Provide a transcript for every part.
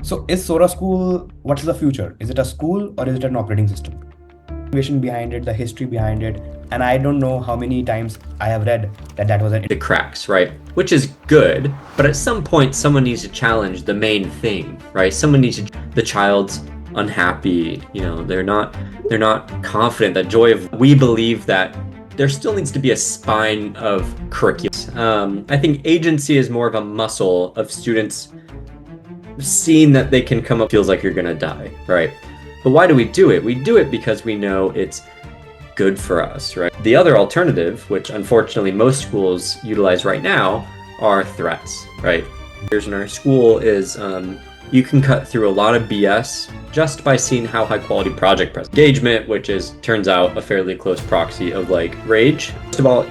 So is Sora School, what's the future? Is it a school or is it an operating system? Motivation behind it, the history behind it, and I don't know how many times I have read that was an The cracks, right? Which is good, but at some point someone needs to challenge the main thing, right? Someone needs to the child's unhappy, they're not confident that joy of we believe that there still needs to be a spine of curriculum. I think agency is more of a muscle of students seeing that they can come up feels like you're gonna die, right? But why do we do it? We do it because we know it's good for us, right? The other alternative, which unfortunately most schools utilize right now, are threats, right? Here's in our school is you can cut through a lot of BS just by seeing how high quality project engagement, which is turns out a fairly close proxy of like rage. First of all,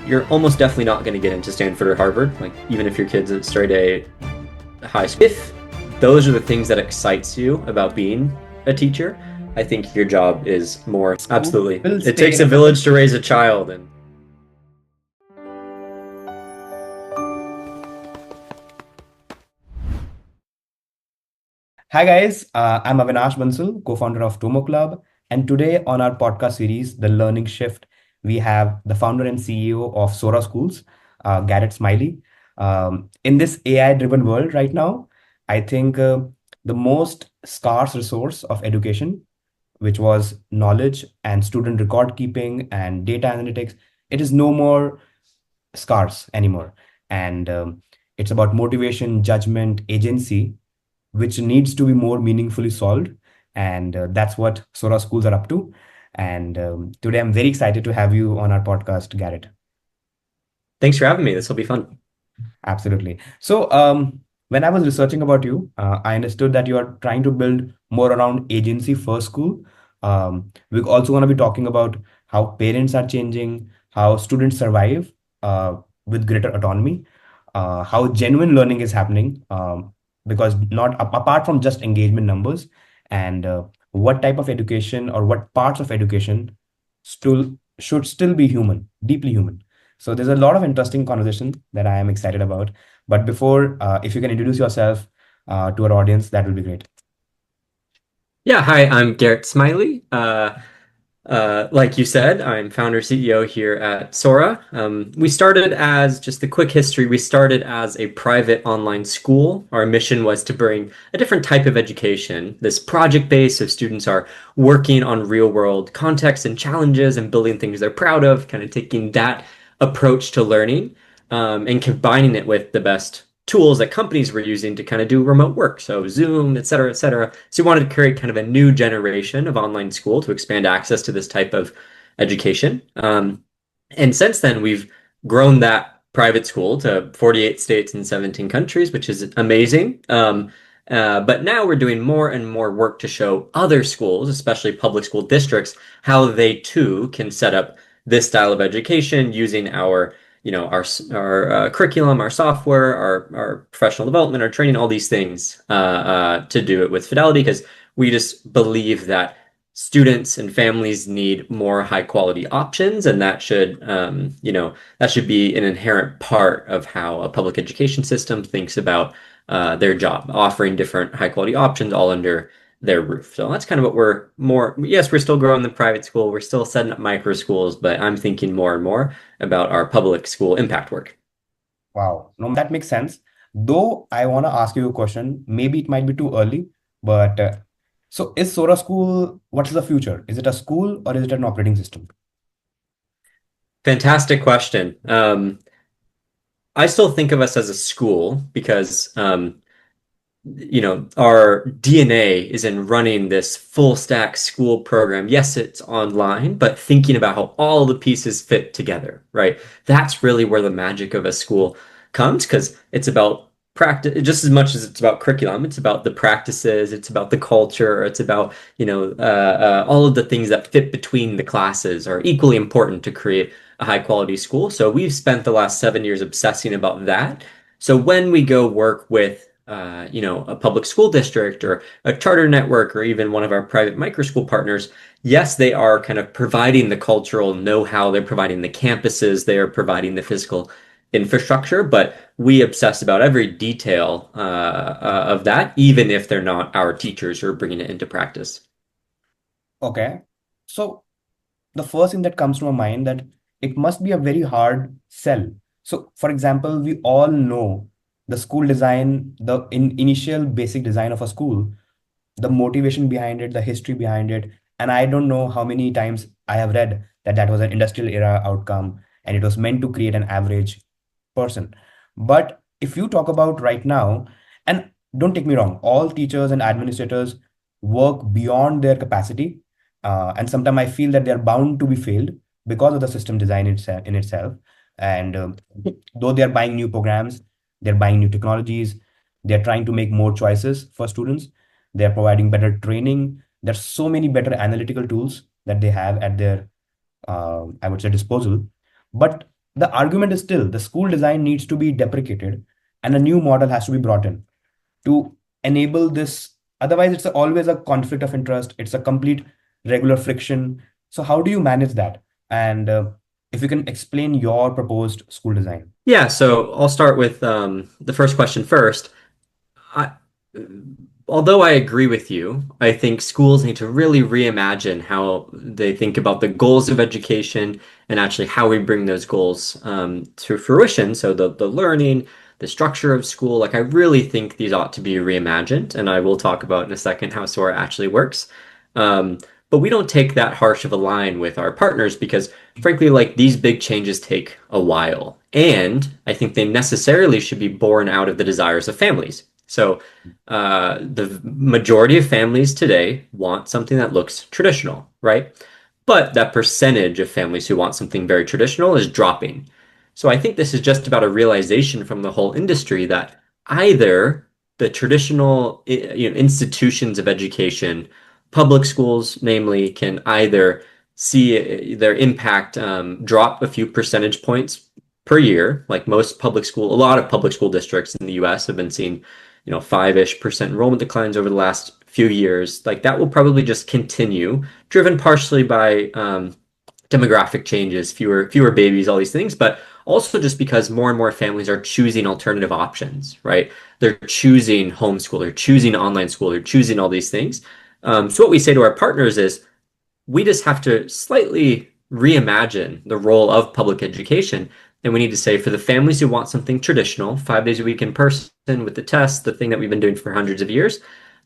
you're almost definitely not going to get into Stanford or Harvard, like even if your kid's at straight A high school. If those are the things that excites you about being a teacher, I think your job is more school absolutely. will It stay takes in a a public village to school. raise a child, and Hi guys, I'm Avinash Bansal, co-founder of TomoClub, and today on our podcast series, The Learning Shift, we have the founder and CEO of Sora Schools, Garrett Smiley. In this AI-driven world right now, I think the most scarce resource of education, which was knowledge and student record keeping and data analytics, it is no more scarce anymore. And it's about motivation, judgment, agency, which needs to be more meaningfully solved. And that's what Sora schools are up to. And today I'm very excited to have you on our podcast, Garrett. thanks for having me. This will be fun. Absolutely. So, when I was researching about you, I understood that you are trying to build more around agency first school. We're also going to be talking about how parents are changing, how students survive with greater autonomy, how genuine learning is happening, because not apart from just engagement numbers, and what type of education or what parts of education still should still be human, deeply human. So there's a lot of interesting conversation that I am excited about. But before, if you can introduce yourself to our audience, that will be great. Yeah, hi, I'm Garrett Smiley. Like you said, I'm founder CEO here at Sora. We started as just the quick history. We started as a private online school. Our mission was to bring a different type of education, this project base, so students are working on real world contexts and challenges and building things they're proud of, kind of taking that approach to learning and combining it with the best tools that companies were using to kind of do remote work. So Zoom, et cetera, et cetera. So we wanted to create kind of a new generation of online school to expand access to this type of education. And since then, we've grown that private school to 48 states and 17 countries, which is amazing. But now we're doing more and more work to show other schools, especially public school districts, how they too can set up this style of education using our our curriculum, our software, our professional development, our training, all these things to do it with fidelity because we just believe that students and families need more high quality options, and that should be an inherent part of how a public education system thinks about their job, offering different high quality options all under their roof. So that's kind of what we're more, yes, we're still growing the private school, we're still setting up micro schools, but I'm thinking more and more about our public school impact work. Wow. No, that makes sense. Though I want to ask you a question, maybe it might be too early, but so is Sora School, what's the future? Is it a school or is it an operating system? Fantastic question. I still think of us as a school because our DNA is in running this full stack school program. Yes, it's online, but thinking about how all the pieces fit together, right? That's really where the magic of a school comes because it's about practice just as much as it's about curriculum. It's about the practices, it's about the culture, it's about, all of the things that fit between the classes are equally important to create a high quality school. So we've spent the last 7 years obsessing about that. So when we go work with a public school district or a charter network or even one of our private micro school partners, yes, they are kind of providing the cultural know-how, they're providing the campuses, they are providing the physical infrastructure, but we obsess about every detail of that, even if they're not our teachers who are bringing it into practice. Okay. So the first thing that comes to my mind that it must be a very hard sell. So, for example, we all know the school design, the initial basic design of a school, the motivation behind it, the history behind it. And I don't know how many times I have read that that was an industrial era outcome and it was meant to create an average person. But if you talk about right now, and don't take me wrong, all teachers and administrators work beyond their capacity. And sometimes I feel that they're bound to be failed because of the system design in itself. And though they're buying new programs, they're buying new technologies, they're trying to make more choices for students, they're providing better training. There's so many better analytical tools that they have at their, I would say, disposal. But the argument is still the school design needs to be deprecated and a new model has to be brought in to enable this. Otherwise, it's always a conflict of interest. It's a complete regular friction. So, how do you manage that? And if you can explain your proposed school design. Yeah, so I'll start with the first question first. I, although I agree with you, I think schools need to really reimagine how they think about the goals of education and actually how we bring those goals to fruition. So the learning, the structure of school, like I really think these ought to be reimagined, and I will talk about in a second how Sora actually works. Um, but we don't take that harsh of a line with our partners because, frankly, like these big changes take a while, and I think they necessarily should be born out of the desires of families. So the majority of families today want something that looks traditional, right? But that percentage of families who want something very traditional is dropping. So I think this is just about a realization from the whole industry that either the traditional institutions of education, public schools namely, can either see their impact drop a few percentage points per year, like a lot of public school districts in the US have been seeing 5-ish% enrollment declines over the last few years. Like that will probably just continue, driven partially by demographic changes, fewer babies, all these things, but also just because more and more families are choosing alternative options, right? They're choosing homeschool, they're choosing online school, they're choosing all these things. So what we say to our partners is we just have to slightly reimagine the role of public education. And we need to say for the families who want something traditional, 5 days a week in person with the test, the thing that we've been doing for hundreds of years,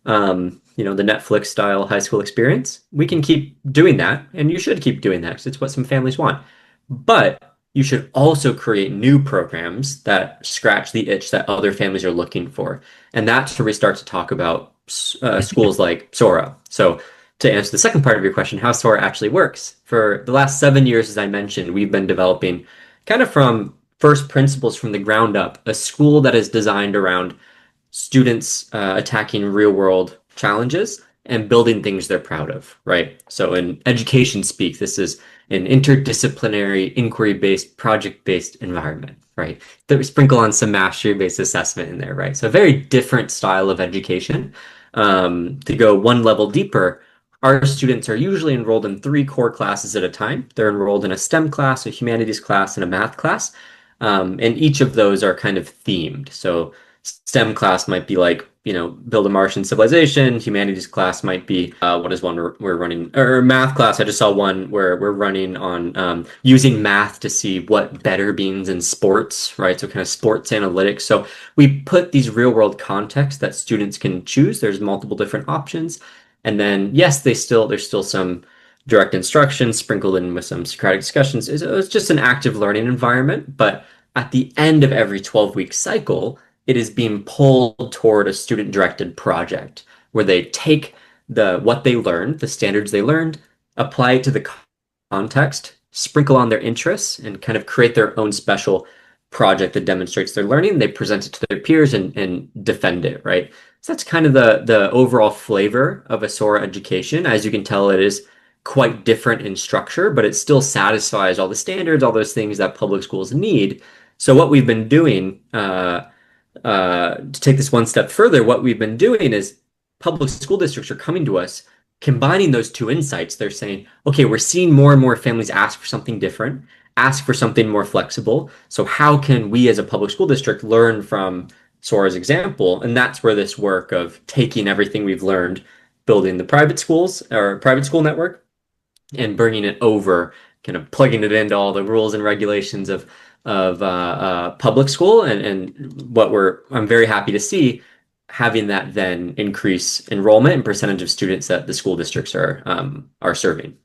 the Netflix style high school experience, we can keep doing that. And you should keep doing that because it's what some families want. But you should also create new programs that scratch the itch that other families are looking for. And that's where we start to talk about schools like Sora. So to answer the second part of your question, how Sora actually works. For the last 7 years, as I mentioned, we've been developing kind of from first principles from the ground up, a school that is designed around students attacking real world challenges and building things they're proud of, right? So in education speak, this is an interdisciplinary, inquiry-based, project-based environment, right? That we sprinkle on some mastery-based assessment in there, right? So a very different style of education. To go one level deeper, our students are usually enrolled in 3 core classes at a time. They're enrolled in a STEM class, a humanities class, and a math class. And each of those are kind of themed. So STEM class might be like, build a Martian civilization. Humanities class might be, what is one we're running? Or math class, I just saw one where we're running on using math to see what better means in sports, right? So kind of sports analytics. So we put these real world contexts that students can choose. There's multiple different options. And then, yes, there's still some direct instruction sprinkled in with some Socratic discussions. It's just an active learning environment. But at the end of every 12-week cycle, it is being pulled toward a student-directed project where they take what they learned, the standards they learned, apply it to the context, sprinkle on their interests, and kind of create their own special project that demonstrates their learning. They present it to their peers and defend it, right? So that's kind of the overall flavor of a Sora education. As you can tell, it is quite different in structure, but it still satisfies all the standards, all those things that public schools need. So what we've been doing, to take this one step further, what we've been doing is public school districts are coming to us, combining those two insights. They're saying, okay, we're seeing more and more families ask for something different. ask for something more flexible. So how can we as a public school district learn from Sora's example? And that's where this work of taking everything we've learned, building the private schools or private school network, and bringing it over, kind of plugging it into all the rules and regulations of public school, and what I'm very happy to see having that then increase enrollment and percentage of students that the school districts are serving.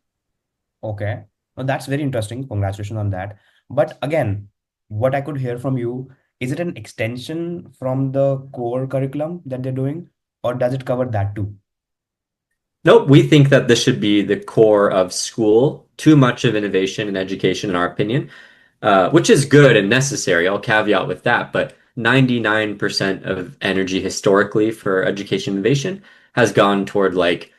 Okay. Well, that's very interesting. Congratulations on that. But again, what I could hear from you, is it an extension from the core curriculum that they're doing, or does it cover that too? Nope, we think that this should be the core of school. Too much of innovation and education, in our opinion, which is good and necessary. I'll caveat with that, but 99% of energy historically for education innovation has gone toward like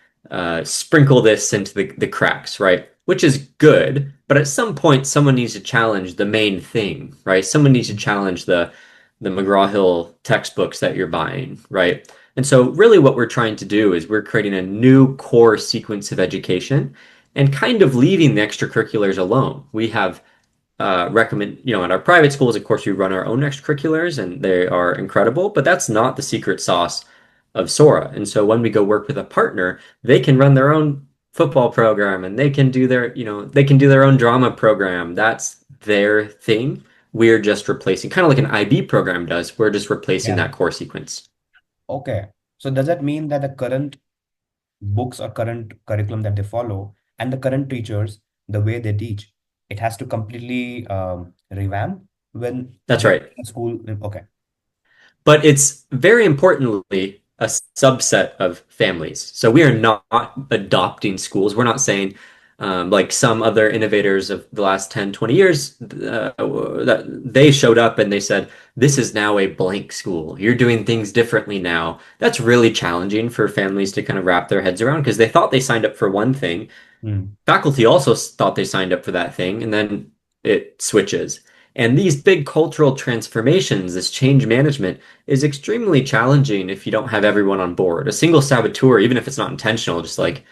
sprinkle this into the cracks, right? Which is good, but at some point someone needs to challenge the main thing, right? Someone needs to challenge the McGraw-Hill textbooks that you're buying, right? And so really what we're trying to do is we're creating a new core sequence of education and kind of leaving the extracurriculars alone. We have at our private schools, of course, we run our own extracurriculars and they are incredible, but that's not the secret sauce of Sora. And so when we go work with a partner, they can run their own football program and they can do their own drama program. That's their thing. We're just replacing, kind of like an IB program does. We're just replacing Yeah. that core sequence. Okay. So does that mean that the current books or current curriculum that they follow and the current teachers, the way they teach, it has to completely revamp when That's they're right. in school? Okay. But it's very importantly a subset of families. So we are not adopting schools. We're not saying, like some other innovators of the last 10, 20 years, that they showed up and they said, this is now a blank school. You're doing things differently now. That's really challenging for families to kind of wrap their heads around because they thought they signed up for one thing. Hmm. Faculty also thought they signed up for that thing, and then it switches. And these big cultural transformations, this change management, is extremely challenging if you don't have everyone on board. A single saboteur, even if it's not intentional, just like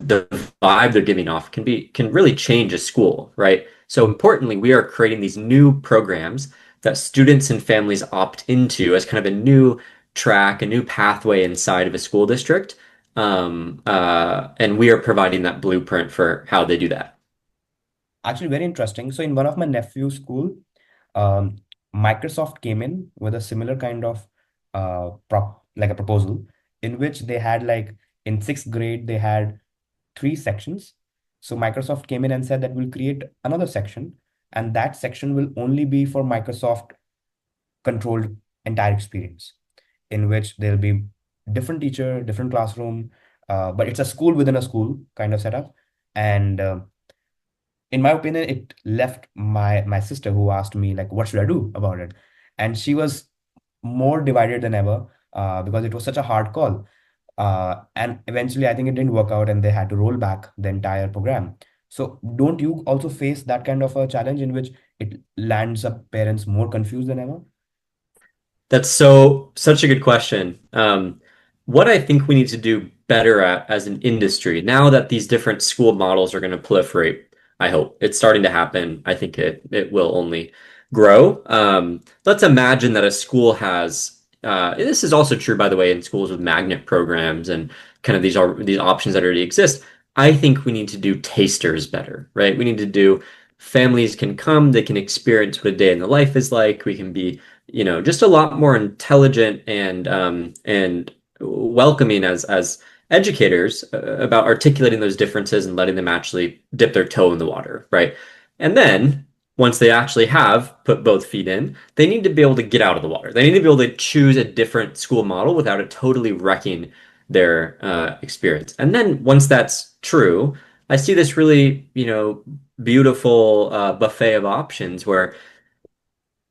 the vibe they're giving off can really change a school, right? So importantly, we are creating these new programs that students and families opt into as kind of a new track, a new pathway inside of a school district. And we are providing that blueprint for how they do that. Actually, very interesting. So in one of my nephew's school, um, Microsoft came in with a similar kind of like a proposal in which they had like in sixth grade they had three sections. So Microsoft came in and said that we'll create another section, and that section will only be for Microsoft controlled entire experience, in which there'll be different teacher, different classroom, but it's a school within a school kind of setup. And in my opinion, it left my sister, who asked me like, what should I do about it? And she was more divided than ever, because it was such a hard call. And eventually, I think it didn't work out, and they had to roll back the entire program. So, don't you also face that kind of a challenge in which it lands up parents more confused than ever? That's such a good question. What I think we need to do better at as an industry, now that these different school models are going to proliferate, I hope it's starting to happen. I think it will only grow. Let's imagine that a school has, this is also true, by the way, in schools with magnet programs and kind of these options that already exist. I think we need to do tasters better, right? We need to do families can come, they can experience what a day in the life is like. We can be just a lot more intelligent and welcoming as educators about articulating those differences and letting them actually dip their toe in the water, right? And then once they actually have put both feet in, they need to be able to get out of the water. They need to be able to choose a different school model without it totally wrecking their experience. And then once that's true, I see this really, beautiful buffet of options where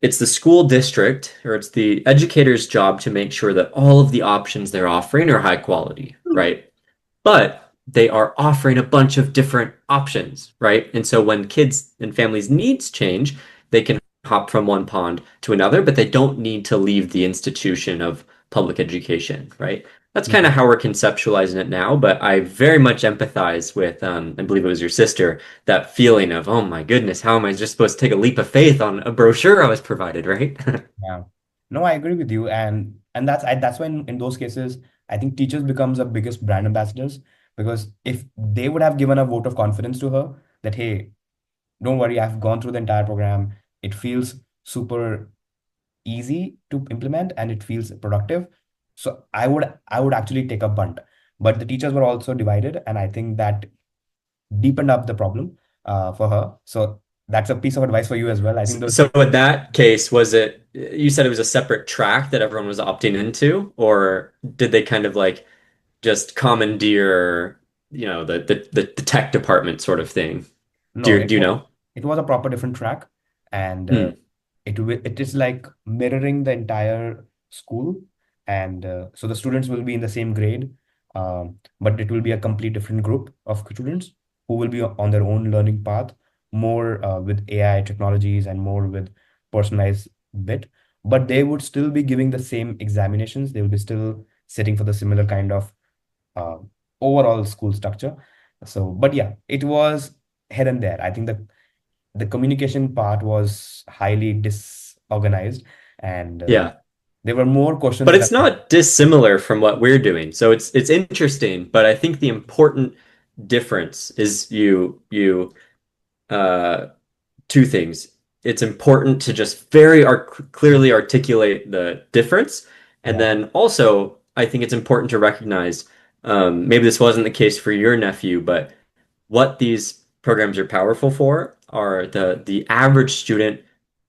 it's the school district or it's the educator's job to make sure that all of the options they're offering are high quality, right? But they are offering a bunch of different options, right? And so when kids and families' needs change, they can hop from one pond to another, but they don't need to leave the institution of public education, right? That's kind Yeah. of how we're conceptualizing it now, but I very much empathize with, I believe it was your sister, that feeling of, oh my goodness, how am I just supposed to take a leap of faith on a brochure I was provided, right? Yeah. No, I agree with you, and that's when in those cases I think teachers becomes the biggest brand ambassadors, because if they would have given a vote of confidence to her that, hey, don't worry, I've gone through the entire program, it feels super easy to implement and it feels productive, so I would actually take a punt. But the teachers were also divided, and I think that deepened up the problem for her. So that's a piece of advice for you as well. I think those. So in that case, was it, you said it was a separate track that everyone was opting into, or did they kind of like just commandeer, the tech department sort of thing? No, Do you know? it was a proper different track, and Hmm. it is like mirroring the entire school, and so the students will be in the same grade, but it will be a complete different group of students who will be on their own learning path, more with AI technologies and more with personalized bit. But they would still be giving the same examinations. They will be still sitting for the similar kind of uh, overall school structure. So, but yeah, it was here and there. I think the communication part was highly disorganized, and Yeah. there were more questions But than it's not dissimilar from what we're doing. So it's interesting, but I think the important difference is uh two things. It's important to just very clearly articulate the difference. And yeah, then also, I think it's important to recognize, maybe this wasn't the case for your nephew, but what these programs are powerful for are the average student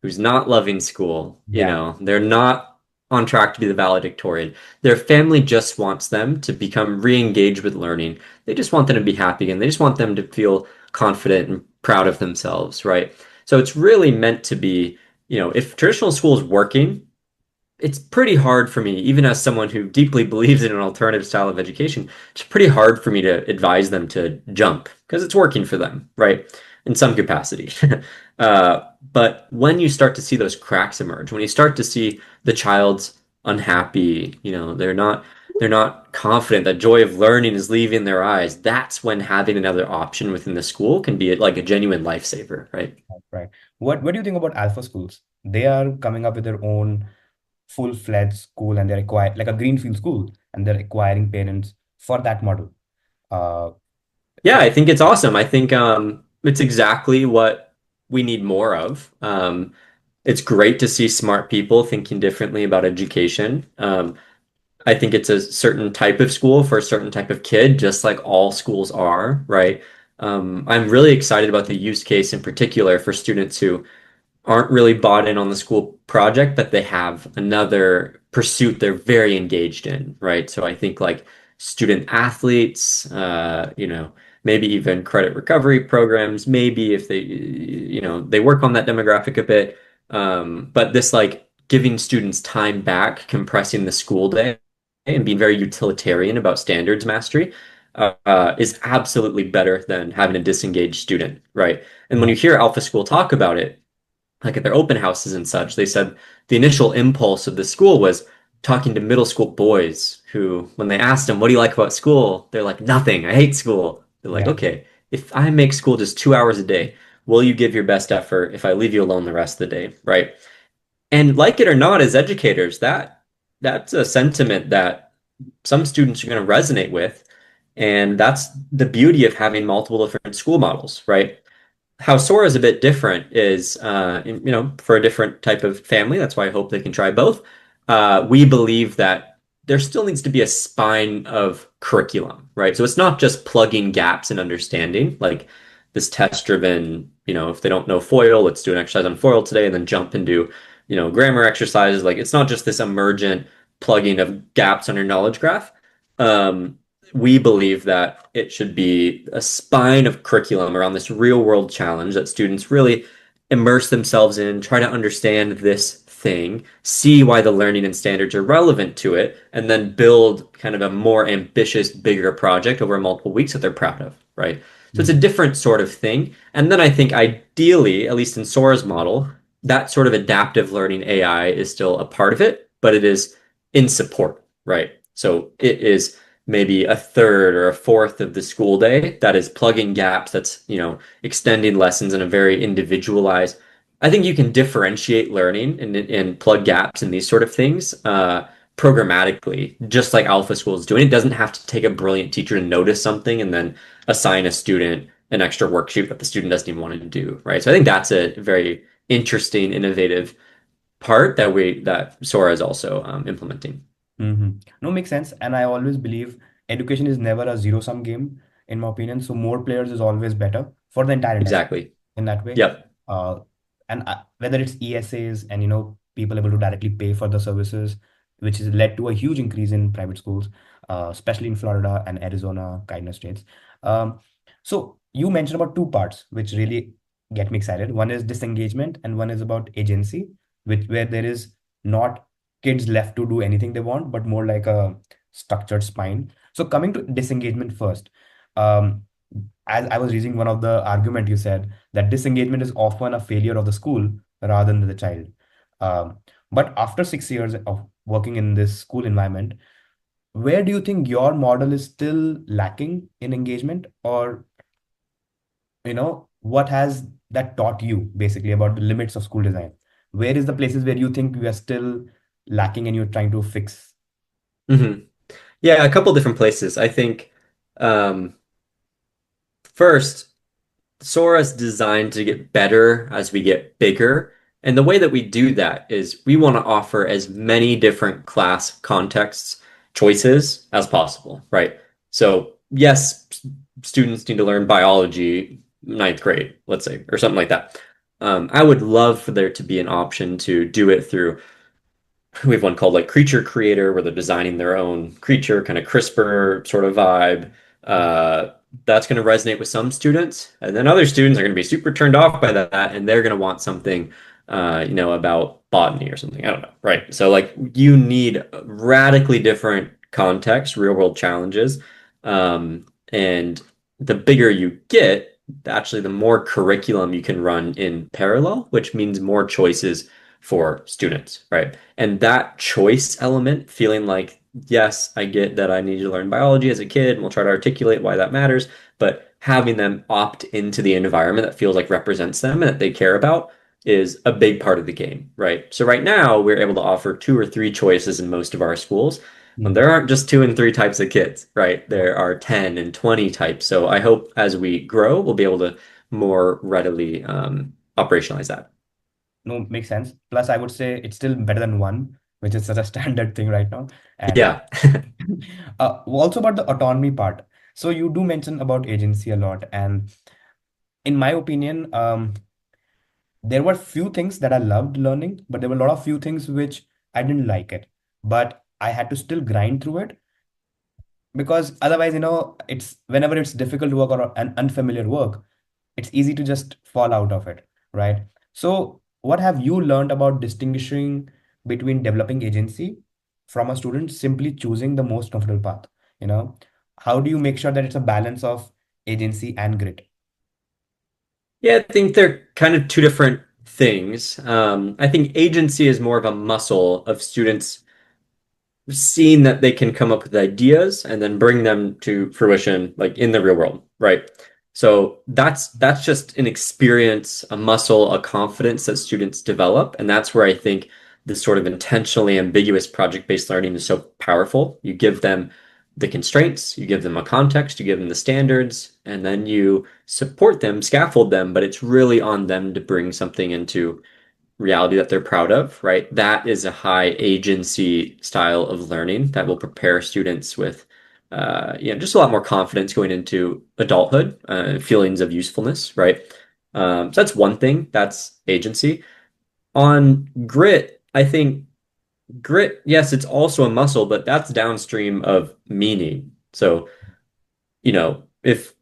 who's not loving school, yeah, they're not on track to be the valedictorian. Their family just wants them to become re-engaged with learning. They just want them to be happy and they just want them to feel confident and proud of themselves, right? So it's really meant to be, if traditional school is working, it's pretty hard for me, even as someone who deeply believes in an alternative style of education, it's pretty hard for me to advise them to jump because it's working for them, right? In some capacity. But when you start to see those cracks emerge, when you start to see the child's unhappy, they're not confident, that joy of learning is leaving their eyes, that's when having another option within the school can be like a genuine lifesaver, right? right. What do you think about alpha schools? They are coming up with their own full-fledged school, and they're acquired like a greenfield school, and they're acquiring parents for that model. Uh, Yeah, I think it's awesome. I think it's exactly what we need more of. It's great to see smart people thinking differently about education. I think it's a certain type of school for a certain type of kid, just like all schools are, right? I'm really excited about the use case in particular for students who aren't really bought in on the school project, but they have another pursuit they're very engaged in, right? So I think like student athletes, maybe even credit recovery programs, maybe if they work on that demographic a bit. But this like giving students time back, compressing the school day, and being very utilitarian about standards mastery. Is absolutely better than having a disengaged student, right? And when yeah, you hear Alpha School talk about it, like at their open houses and such, they said the initial impulse of the school was talking to middle school boys who, when they asked them, "What do you like about school?" They're like, "Nothing. I hate school." They're like, yeah, "Okay, if I make school just 2 hours a day, will you give your best effort if I leave you alone the rest of the day?" Right? And like it or not, as educators, that's a sentiment that some students are going to resonate with. And that's the beauty of having multiple different school models, right? How Sora is a bit different is, for a different type of family. That's why I hope they can try both. We believe that there still needs to be a spine of curriculum, right? So it's not just plugging gaps in understanding, like this test-driven, if they don't know FOIL, let's do an exercise on FOIL today and then jump and do, grammar exercises. Like it's not just this emergent plugging of gaps on your knowledge graph. Um, we believe that it should be a spine of curriculum around this real world challenge that students really immerse themselves in, try to understand this thing, see why the learning and standards are relevant to it, and then build kind of a more ambitious, bigger project over multiple weeks that they're proud of, right? So it's a mhm, different sort of thing. And then I think ideally, at least in Sora's model, that sort of adaptive learning AI is still a part of it, but it is in support, right? So it is maybe a third or a fourth of the school day that is plugging gaps, that's, extending lessons in a very individualized. I think you can differentiate learning and plug gaps in these sort of things programmatically, just like Alpha School is doing. It doesn't have to take a brilliant teacher to notice something and then assign a student an extra worksheet that the student doesn't even want to do, right? So I think that's a very interesting, innovative part that Sora is also implementing. No, makes sense. And I always believe education is never a zero-sum game, in my opinion. So more players is always better for the entire industry Exactly. in that way. Yep. Uh, and whether it's ESAs and people able to directly pay for the services, which has led to a huge increase in private schools, especially in Florida and Arizona kind of states. Um, so you mentioned about two parts, which really get me excited. One is disengagement, and one is about agency, which where there is not kids left to do anything they want, but more like a structured spine. So coming to disengagement first, um, as I was reading one of the argument you said that disengagement is often a failure of the school rather than the child. Um, but after 6 years of working in this school environment, where do you think your model is still lacking in engagement, or what has that taught you basically about the limits of school design? Where is the places where you think we are still lacking and you're trying to fix? hmm Yeah, a couple different places. I think um, first, Sora's designed to get better as we get bigger. And the way that we do that is we want to offer as many different class contexts choices as possible, right? So, yes, students need to learn biology ninth grade, let's say, or something like that. I would love for there to be an option to do it through. We have one called like Creature Creator, where they're designing their own creature, kind of CRISPR sort of vibe. Uh, that's going to resonate with some students, and then other students are going to be super turned off by that, and they're going to want something, about botany or something. I don't know, right? So like you need radically different context, real world challenges, and the bigger you get, actually, the more curriculum you can run in parallel, which means more choices for students, right? And that choice element, feeling like, yes, I get that I need to learn biology as a kid, and we'll try to articulate why that matters, but having them opt into the environment that feels like represents them and that they care about is a big part of the game, right? So right now we're able to offer two or three choices in most of our schools. Mm. There aren't just two and three types of kids, right? There are 10 and 20 types. So I hope as we grow, we'll be able to more readily operationalize that. No, makes sense. Plus, I would say it's still better than one, which is such a standard thing right now. And Yeah. also about the autonomy part. So you do mention about agency a lot, and in my opinion, there were few things that I loved learning, but there were a lot of few things which I didn't like it. But I had to still grind through it because otherwise, it's whenever it's difficult work or an unfamiliar work, it's easy to just fall out of it, right? So, what have you learned about distinguishing between developing agency from a student simply choosing the most comfortable path? You know, how do you make sure that it's a balance of agency and grit? Yeah, I think they're kind of two different things. I think agency is more of a muscle of students seeing that they can come up with ideas and then bring them to fruition, like in the real world, right? So that's just an experience, a muscle, a confidence that students develop, and that's where I think this sort of intentionally ambiguous project-based learning is so powerful. You give them the constraints, you give them a context, you give them the standards, and then you support them, scaffold them, but it's really on them to bring something into reality that they're proud of, right? That is a high agency style of learning that will prepare students with, just a lot more confidence going into adulthood, feelings of usefulness, right? So that's one thing. That's agency. On grit, I think grit, yes, it's also a muscle, but that's downstream of meaning. So if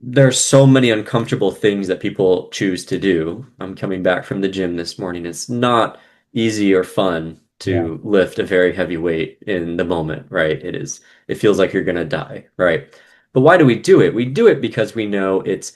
there's so many uncomfortable things that people choose to do. I'm coming back from the gym this morning. It's not easy or fun Yeah. to lift a very heavy weight in the moment, right? It feels like you're gonna die, right? But why do we do it? We do it because we know it's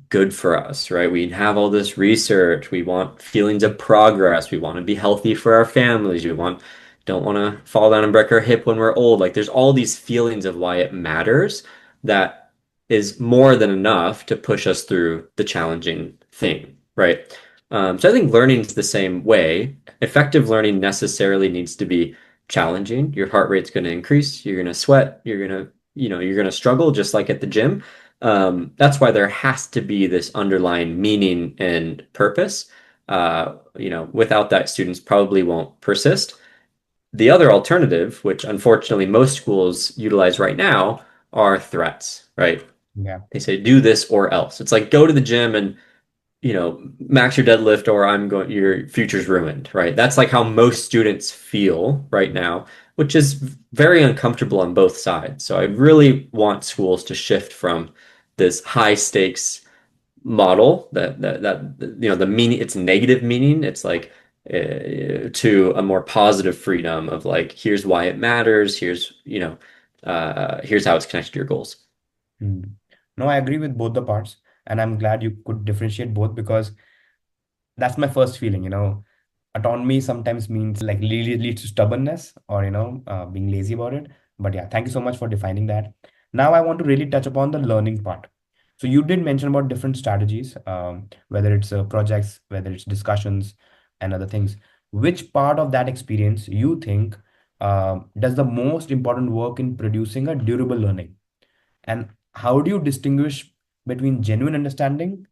good for us, right? We have all this research. We want feelings of progress. We want to be healthy for our families. We want don't want to fall down and break our hip when we're old. Like there's all these feelings of why it matters that is more than enough to push us through the challenging thing, right? So I think learning is the same way. Effective learning necessarily needs to be challenging. Your heart rate's going to increase. You're going to sweat. You're going to struggle just like at the gym. That's why there has to be this underlying meaning and purpose. Without that, students probably won't persist. The other alternative, which unfortunately most schools utilize right now, are threats, right? Yeah. They say do this or else. It's like go to the gym and max your deadlift or your future's ruined, right? That's like how most students feel right now, which is very uncomfortable on both sides. So I really want schools to shift from this high stakes model that the meaning, it's negative meaning. It's like to a more positive freedom of like, here's why it matters. Here's how it's connected to your goals. Hmm. No, I agree with both the parts, and I'm glad you could differentiate both because that's my first feeling. Autonomy sometimes means like leads to stubbornness or being lazy about it. But yeah, thank you so much for defining that. Now I want to really touch upon the learning part. So you did mention about different strategies, whether it's projects, whether it's discussions, and other things. Which part of that experience you think does the most important work in producing a durable learning? And how do you distinguish between genuine understanding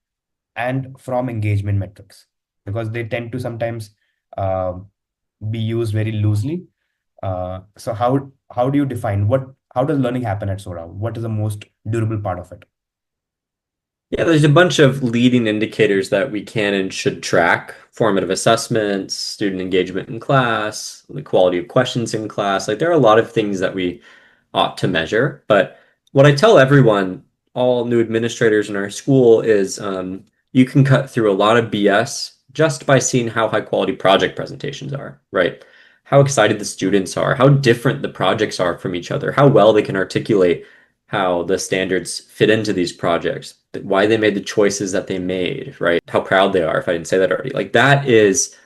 and from engagement metrics? Because they tend to sometimes uh, be used very loosely. So how do you define how does learning happen at Sora? What is the most durable part of it? Yeah, there's a bunch of leading indicators that we can and should track. Formative assessments, student engagement in class, the quality of questions in class. Like there are a lot of things that we ought to measure. But what I tell everyone, all new administrators in our school, is you can cut through a lot of BS just by seeing how high quality project presentations are, right? How excited the students are, how different the projects are from each other, how well they can articulate how the standards fit into these projects, why they made the choices that they made, right? How proud they are, if I didn't say that already. Like that is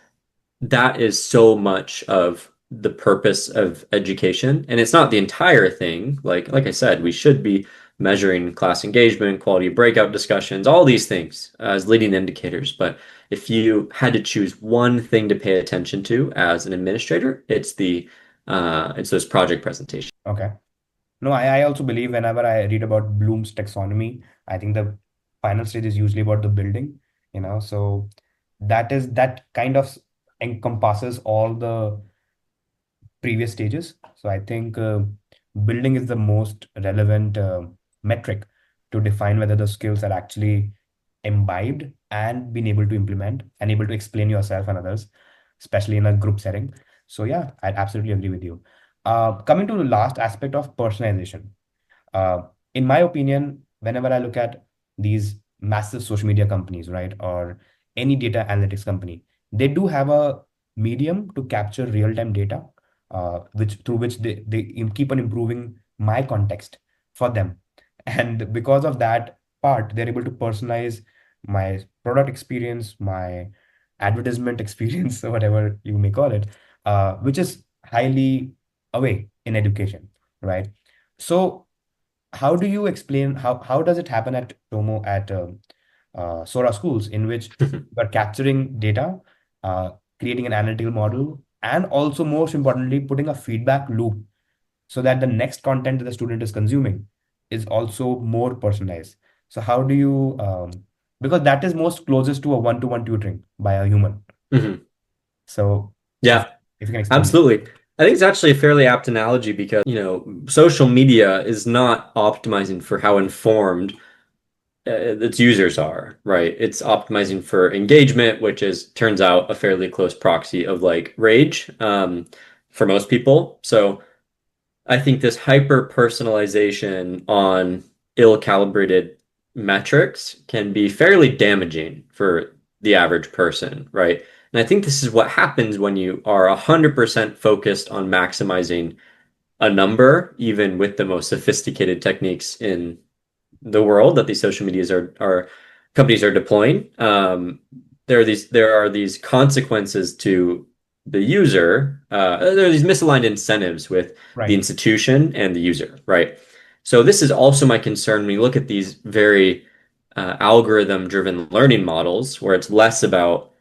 so much of the purpose of education. And it's not the entire thing. Like I said, we should be measuring class engagement, quality of breakout discussions, all these things as leading indicators. But if you had to choose one thing to pay attention to as an administrator, it's those project presentations. Okay. No, I also believe whenever I read about Bloom's taxonomy, I think the final stage is usually about the building, so that kind of encompasses all the previous stages. So I think building is the most relevant metric to define whether the skills are actually imbibed and being able to implement and able to explain yourself and others, especially in a group setting. So yeah, I absolutely agree with you. Coming to the last aspect of personalization. Uh, in my opinion, whenever I look at these massive social media companies, right, or any data analytics company, they do have a medium to capture real-time data, which through which they keep on improving my context for them. And because of that part, they're able to personalize my product experience, my advertisement experience, or whatever you may call it, which is highly away in education, right? So how do you explain how does it happen at Sora Schools, in which you are capturing data, uh, creating an analytical model, and also most importantly putting a feedback loop so that the next content that the student is consuming is also more personalized. So how do you because that is most closest to a one-to-one tutoring by a human. Mhm. So if Yeah, if you can explain that. absolutely. I think it's actually a fairly apt analogy because, social media is not optimizing for how informed its users are, right? It's optimizing for engagement, which is turns out a fairly close proxy of like rage for most people. So I think this hyper personalization on ill-calibrated metrics can be fairly damaging for the average person, right? And I think this is what happens when you are 100% focused on maximizing a number, even with the most sophisticated techniques in the world that these social medias are companies are deploying. There are these consequences to the user, there are these misaligned incentives with the Right. institution and the user, right? So this is also my concern when you look at these very algorithm-driven learning models, where it's less about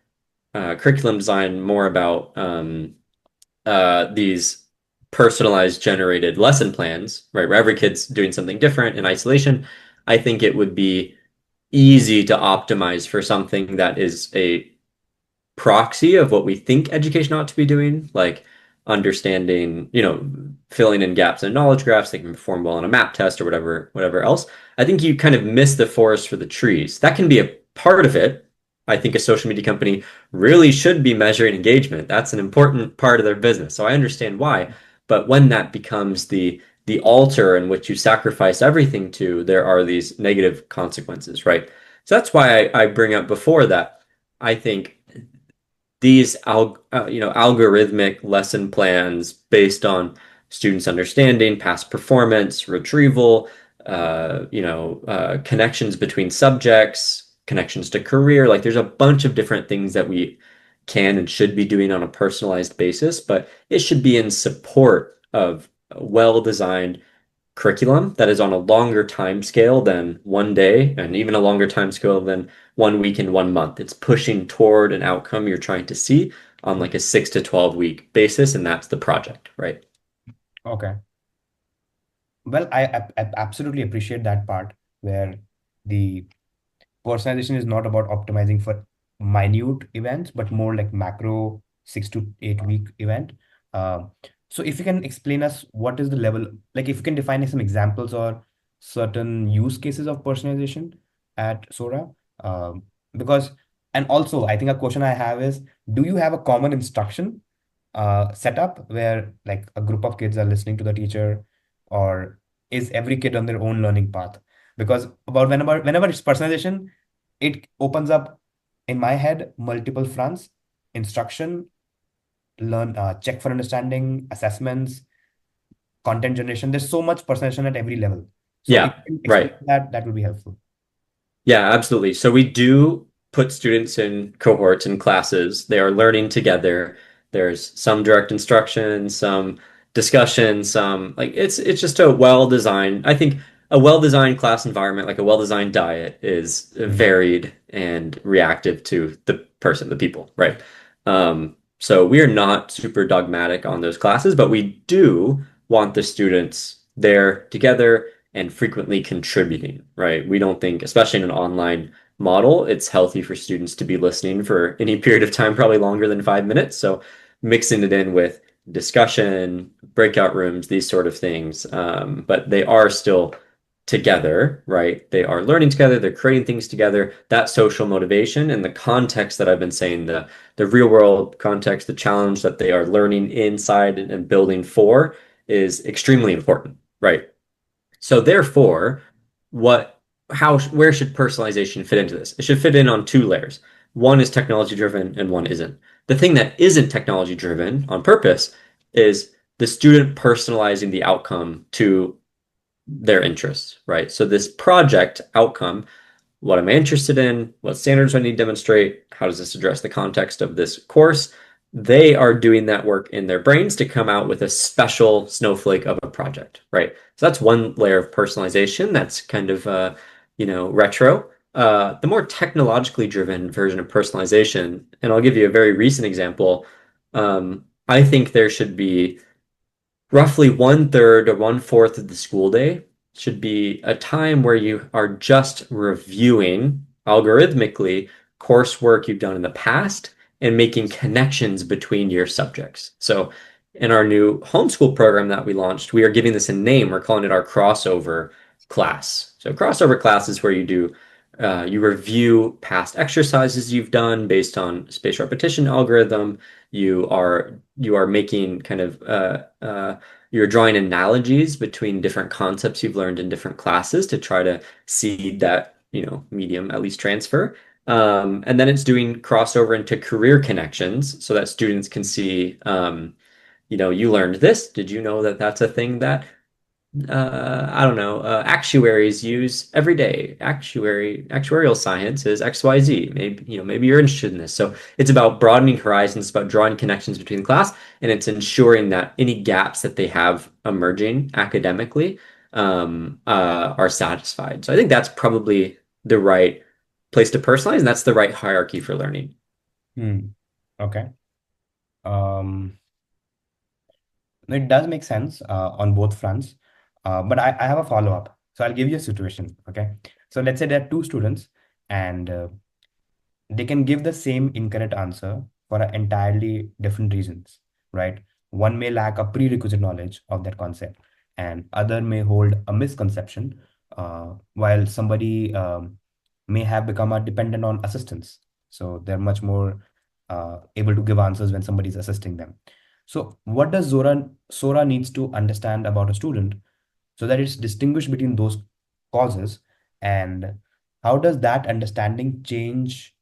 curriculum design, more about these personalized generated lesson plans, right? Where every kid's doing something different in isolation. I think it would be easy to optimize for something that is a proxy of what we think education ought to be doing, like understanding, filling in gaps in knowledge graphs, they can perform well on a map test or whatever else. I think you kind of miss the forest for the trees. That can be a part of it. I think a social media company really should be measuring engagement. That's an important part of their business. So I understand why. But when that becomes the altar in which you sacrifice everything to, there are these negative consequences, right? So that's why I bring up before that I think these algorithmic lesson plans based on students' understanding, past performance, retrieval, connections between subjects, connections to career. Like there's a bunch of different things that we can and should be doing on a personalized basis, but it should be in support of well-designed curriculum that is on a longer time scale than one day and even a longer time scale than one week and one month. It's pushing toward an outcome you're trying to see on like a 6 to 12 week basis, and that's the project, right? Okay. Well, I absolutely appreciate that part where the personalization is not about optimizing for minute events, but more like macro 6 to 8 week event. Uh, so if you can explain us what is the level, like if you can define some examples or certain use cases of personalization at Sora, because and also I think a question I have is, do you have a common instruction setup where like a group of kids are listening to the teacher, or is every kid on their own learning path? Because about whenever it's personalization, it opens up in my head multiple fronts: instruction, learn, check for understanding, assessments, content generation. There's so much personalization at every level. So if Yeah, you can explain right. that, that would be helpful. Yeah, absolutely. So we do put students in cohorts and classes. They are learning together. There's some direct instruction, some discussion, some like it's just a well-designed, I think a well-designed class environment, like a well-designed diet is Mhm. varied and reactive to the person, the people, right? So we are not super dogmatic on those classes, but we do want the students there together and frequently contributing, right? We don't think, especially in an online model, it's healthy for students to be listening for any period of time, probably longer than 5 minutes. So mixing it in with discussion, breakout rooms, these sort of things. But they are still together, right? They are learning together, they're creating things together. That social motivation and the context that I've been saying, the real world context, the challenge that they are learning inside and building for is extremely important, right? So therefore, where should personalization fit into this? It should fit in on two layers. One is technology driven and one isn't. The thing that isn't technology driven on purpose is the student personalizing the outcome to their interests, right? So this project outcome, what am I interested in? What standards do I need to demonstrate? How does this address the context of this course? They are doing that work in their brains to come out with a special snowflake of a project, right? So that's one layer of personalization that's kind of retro. The more technologically driven version of personalization, and I'll give you a very recent example. I think there should be roughly one third or one fourth of the school day should be a time where you are just reviewing algorithmically coursework you've done in the past and making connections between your subjects. So in our new homeschool program that we launched, we are giving this a name. We're calling it our crossover class. So crossover class is where you review past exercises you've done based on spaced repetition algorithm. You are making kind of you're drawing analogies between different concepts you've learned in different classes to try to see that, medium at least transfer. And then it's doing crossover into career connections so that students can see, you learned this. Did you know that that's a thing that I don't know, actuaries use every day. Actuarial science is XYZ. Maybe, maybe you're interested in this. So it's about broadening horizons, it's about drawing connections between the class, and it's ensuring that any gaps that they have emerging academically are satisfied. So I think that's probably the right place to personalize, and that's the right hierarchy for learning. Hmm. Okay. Um, it does make sense on both fronts, but I have a follow-up. So I'll give you a situation. Okay. So let's say there are two students, and they can give the same incorrect answer for entirely different reasons, right? One may lack a prerequisite knowledge of that concept, and other may hold a misconception, while somebody may have become a dependent on assistance. So they're much more able to give answers when somebody's assisting them. So what does Sora needs to understand about a student so that it's distinguished between those causes, and how does that understanding change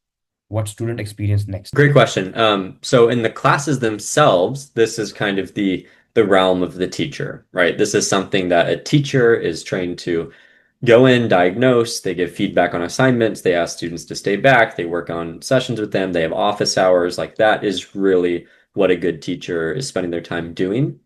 what student experience next? Great question. So in the classes themselves, this is kind of the realm of the teacher, right? This is something that a teacher is trained to go in, diagnose, they give feedback on assignments, they ask students to stay back, they work on sessions with them, they have office hours. Like that is really what a good teacher is spending their time doing.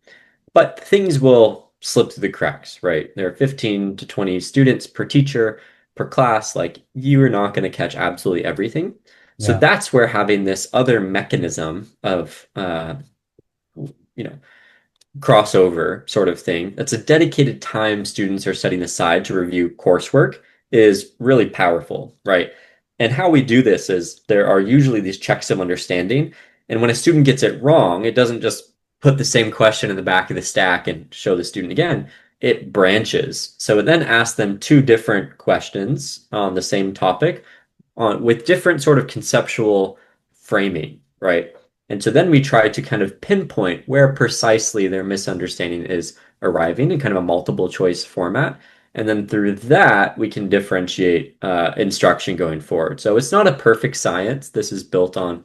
But things will slip through the cracks, right? There are 15 to 20 students per teacher per class. Like you are not going to catch absolutely everything. So Yeah. that's where having this other mechanism of, you know, crossover sort of thing. That's a dedicated time students are setting aside to review coursework is really powerful, right? And how we do this is there are usually these checks of understanding. And when a student gets it wrong, it doesn't just put the same question in the back of the stack and show the student again. It branches. So it then asks them two different questions on the same topic on with different sort of conceptual framing, right? And so then we try to kind of pinpoint where precisely their misunderstanding is arriving in kind of a multiple choice format. And then through that, we can differentiate instruction going forward. So it's not a perfect science. This is built on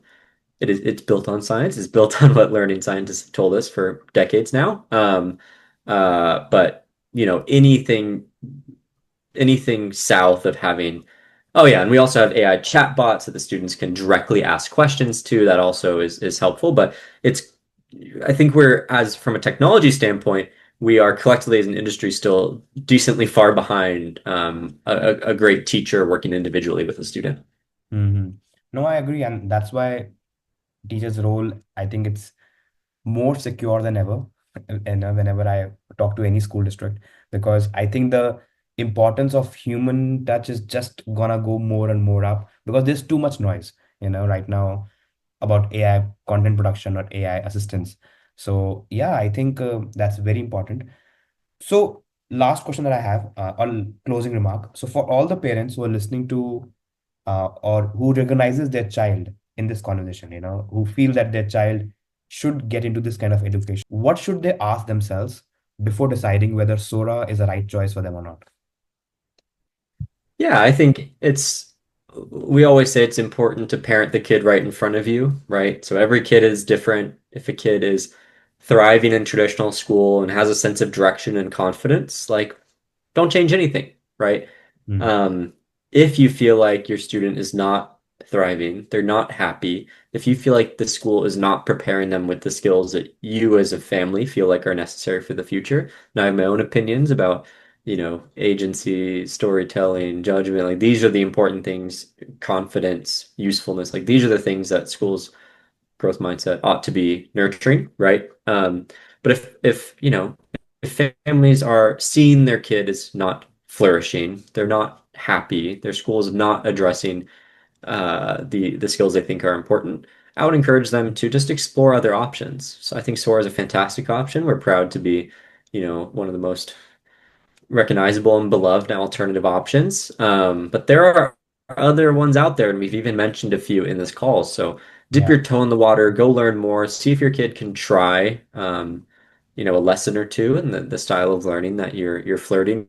it's built on science. It's built on what learning scientists have told us for decades now. But anything south of having oh yeah, and we also have AI chatbots that the students can directly ask questions to. That also is helpful. But it's I think we're as from a technology standpoint, we are collectively as an industry still decently far behind a great teacher working individually with a student. Hmm. No, I agree, and that's why teacher's role, I think it's more secure than ever. And whenever I talk to any school district, because I think the importance of human touch is just gonna go more and more up because there's too much noise, right now about AI content production or AI assistance. So yeah, I think that's very important. So, last question that I have, or closing remark. So, for all the parents who are listening to or who recognizes their child in this conversation, who feel that their child should get into this kind of education, what should they ask themselves before deciding whether Sora is the right choice for them or not? Yeah, I think we always say it's important to parent the kid right in front of you, right? So every kid is different. If a kid is thriving in traditional school and has a sense of direction and confidence, like don't change anything, right? Mm, Um, if you feel like your student is not thriving, they're not happy, if you feel like the school is not preparing them with the skills that you as a family feel like are necessary for the future, and I have my own opinions about, agency, storytelling, judgment, like these are the important things, confidence, usefulness, like these are the things that schools growth mindset ought to be nurturing, right? But if families are seeing their kid is not flourishing, they're not happy, their school is not addressing the skills they think are important, I would encourage them to just explore other options. So I think Sora is a fantastic option. We're proud to be, one of the most recognizable and beloved alternative options. But there are other ones out there, and we've even mentioned a few in this call. So dip yeah. your toe in the water, go learn more, see if your kid can try, a lesson or two in the style of learning that you're flirting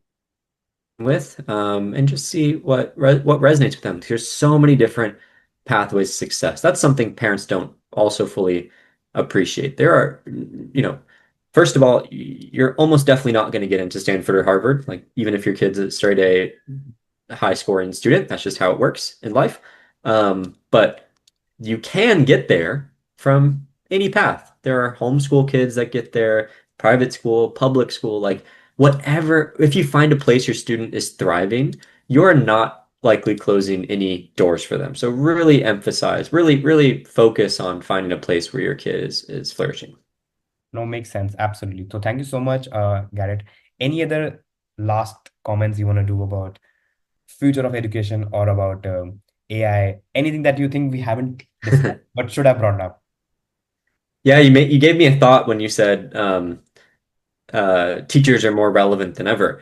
with, and just see what resonates with them. There's so many different pathways to success. That's something parents don't also fully appreciate. There are, First of all, you're almost definitely not going to get into Stanford or Harvard. Like even if your kid's a straight A high scoring student, that's just how it works in life. But you can get there from any path. There are homeschool kids that get there, private school, public school, like whatever. If you find a place your student is thriving, you're not likely closing any doors for them. So really emphasize, really focus on finding a place where your kid is flourishing. No, makes sense. Absolutely. So thank you so much, Garrett. Any other last comments you want to do about future of education or about AI? Anything that you think we haven't discussed but should have brought up? Yeah, you gave me a thought when you said teachers are more relevant than ever.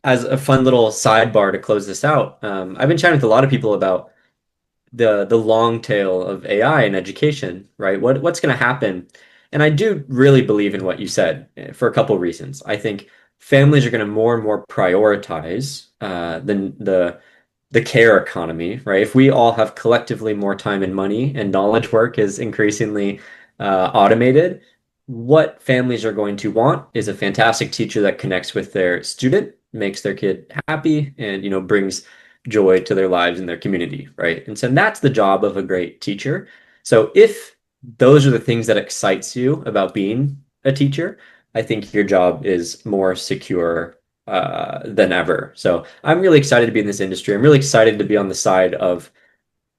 As a fun little sidebar to close this out, I've been chatting with a lot of people about the long tail of AI in education, right? What's going to happen? And I do really believe in what you said for a couple of reasons. I think families are going to more and more prioritize the care economy, right? If we all have collectively more time and money, and knowledge work is increasingly automated, what families are going to want is a fantastic teacher that connects with their student, makes their kid happy, and brings joy to their lives and their community, right? And so that's the job of a great teacher. So if those are the things that excites you about being a teacher, I think your job is more secure than ever. So I'm really excited to be in this industry. I'm really excited to be on the side of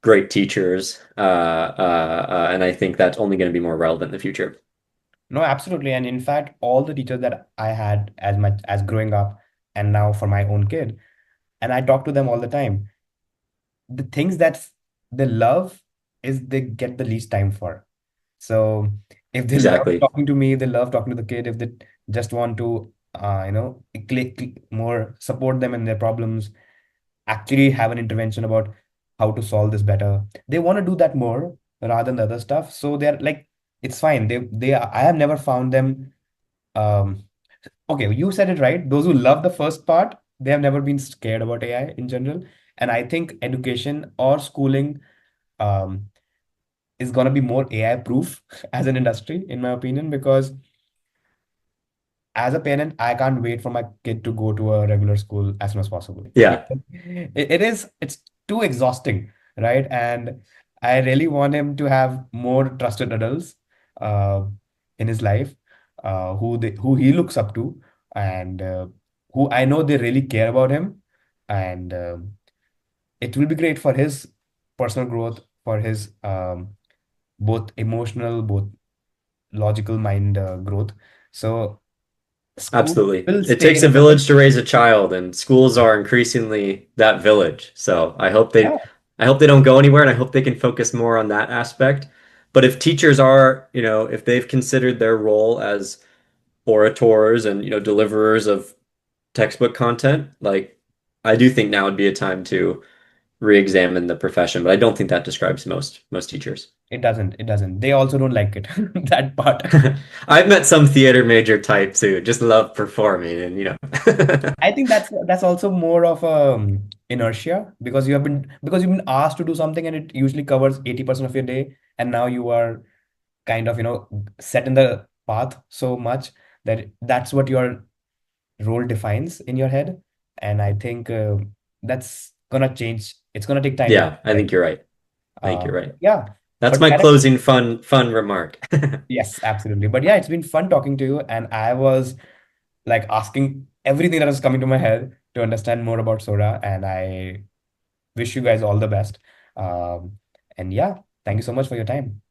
great teachers, and I think that's only going to be more relevant in the future. No, absolutely. And in fact, all the teachers that I had as much as growing up and now for my own kid, and I talk to them all the time. The things that they love is they get the least time for. So if they love Exactly. talking to me, they love talking to the kid. If they just want to, more support them in their problems, actually have an intervention about how to solve this better. They want to do that more rather than the other stuff. So they're like, it's fine. I have never found them. Um, okay, you said it right. Those who love the first part, they have never been scared about AI in general. And I think education or schooling um, is going to be more AI proof as an industry, in my opinion, because as a parent, I can't wait for my kid to go to a regular school as soon as possible. Yeah, It's too exhausting, right? And I really want him to have more trusted adults uh, in his life, who he looks up to, and who I know they really care about him, and it will be great for his personal growth, for his both emotional, both logical mind growth. So school absolutely. will It stay takes a relevant. village to raise a child, and schools are increasingly that village. So Yeah, I hope they don't go anywhere, and I hope they can focus more on that aspect. But if teachers are, if they've considered their role as orators and, deliverers of textbook content, like I do think now would be a time to re-examine the profession, but I don't think that describes most teachers. it doesn't. It doesn't. They also don't like it. That part. I've met some theater major types who just love performing and I think that's also more of inertia because you've been asked to do something and it usually covers 80% of your day, and now you are kind of set in the path so much that that's what your role defines in your head. And I think that's gonna change. It's gonna take time to Yeah, change, I right? think you're right. I think you're right. Yeah. That's But my Garrett, closing fun remark. yes, absolutely. But yeah, it's been fun talking to you, and I was like asking everything that was coming to my head to understand more about Sora, and I wish you guys all the best. Um, and yeah, thank you so much for your time.